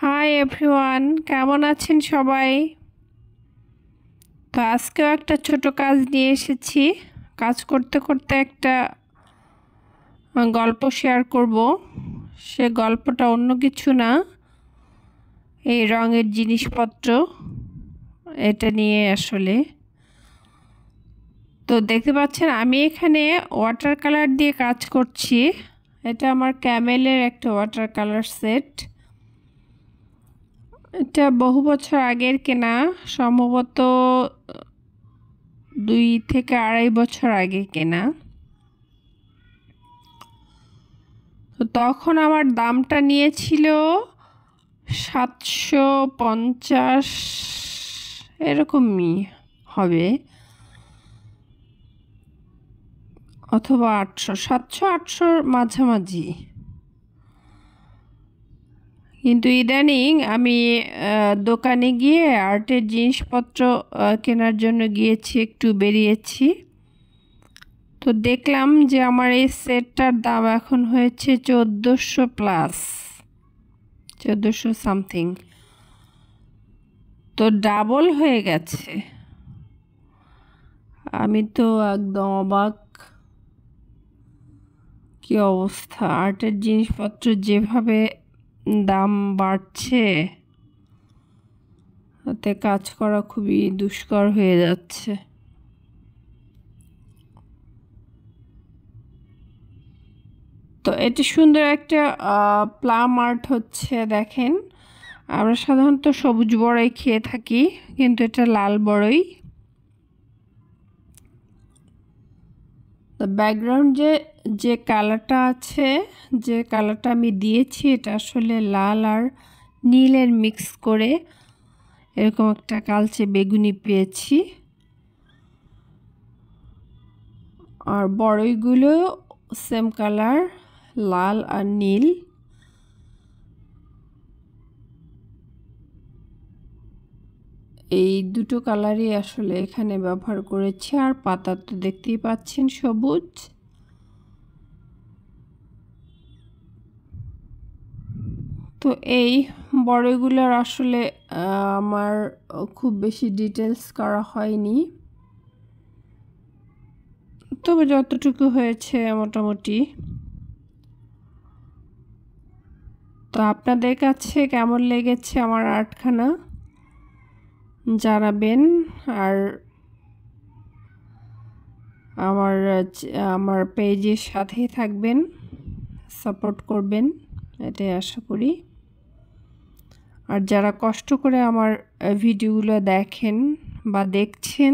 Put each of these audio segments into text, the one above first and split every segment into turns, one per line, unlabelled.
Hi everyone, কেমন আছেন সবাই? তো আজকেও একটা ছোট কাজ নিয়ে এসেছি। কাজ করতে করতে একটা গল্প শেয়ার করব। সে গল্পটা অন্য কিছু না, এই রঙের জিনিসপত্র এটা নিয়ে আসলে। তো দেখতে পাচ্ছেন আমি এখানে ওয়াটার কালার দিয়ে কাজ করছি। এটা আমার ক্যামেলের একটা ওয়াটার কালার সেট। এটা বহু বছর আগের কেনা, সম্ভবত 2 থেকে 2.5 বছর আগে কেনা। তো তখন আমার দামটা নিয়েছিল 750 এরকমই হবে, অথবা 800, 700-800 মাঝামাঝি। কিন্তু ইদানিং আমি দোকানে গিয়ে আর্টের জিনিসপত্র কেনার জন্য গিয়েছি, একটু বেরিয়েছি। তো দেখলাম যে আমার এই সেটটার দাম এখন হয়েছে 1400 প্লাস, 1400 সামথিং। তো ডাবল হয়ে গেছে। আমি তো একদম অবাক, কি অবস্থা! আর্টের জিনিসপত্র যেভাবে দাম বাড়ছে, তাতে কাজ করা খুবই দুষ্কর হয়ে যাচ্ছে। তো এটি সুন্দর একটা প্লাম আর্ট হচ্ছে, দেখেন। আমরা সাধারণত সবুজ বড়ই খেয়ে থাকি, কিন্তু এটা লাল বড়ই। তো ব্যাকগ্রাউন্ড যে কালারটা আছে, যে কালারটা আমি দিয়েছি, এটা আসলে লাল আর নীলের মিক্স করে এরকম একটা কালচে বেগুনি পেয়েছি। আর বড়ইগুলো সেম কালার, লাল আর নীল। এই দুটো কালারই আসলে এখানে ব্যবহার করেছি। আর পাতা তো দেখতেই পাচ্ছেন, সবুজ। তো এই বড়ইগুলোর আসলে আমার খুব বেশি ডিটেলস করা হয়নি, তবে যতটুকু হয়েছে মোটামুটি। তো আপনাদের কাছে কেমন লেগেছে আমার আর্টখানা জানাবেন। আর আমার পেজের সাথেই থাকবেন, সাপোর্ট করবেন, এটাই আশা করি। আর যারা কষ্ট করে আমার ভিডিওগুলো দেখেন বা দেখছেন,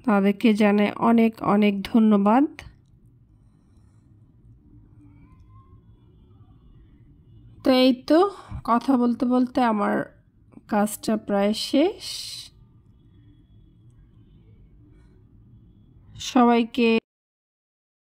তাদেরকে জানাই অনেক অনেক ধন্যবাদ। তো এই তো, কথা বলতে বলতে আমার কাজটা প্রায় শেষ। সবাইকে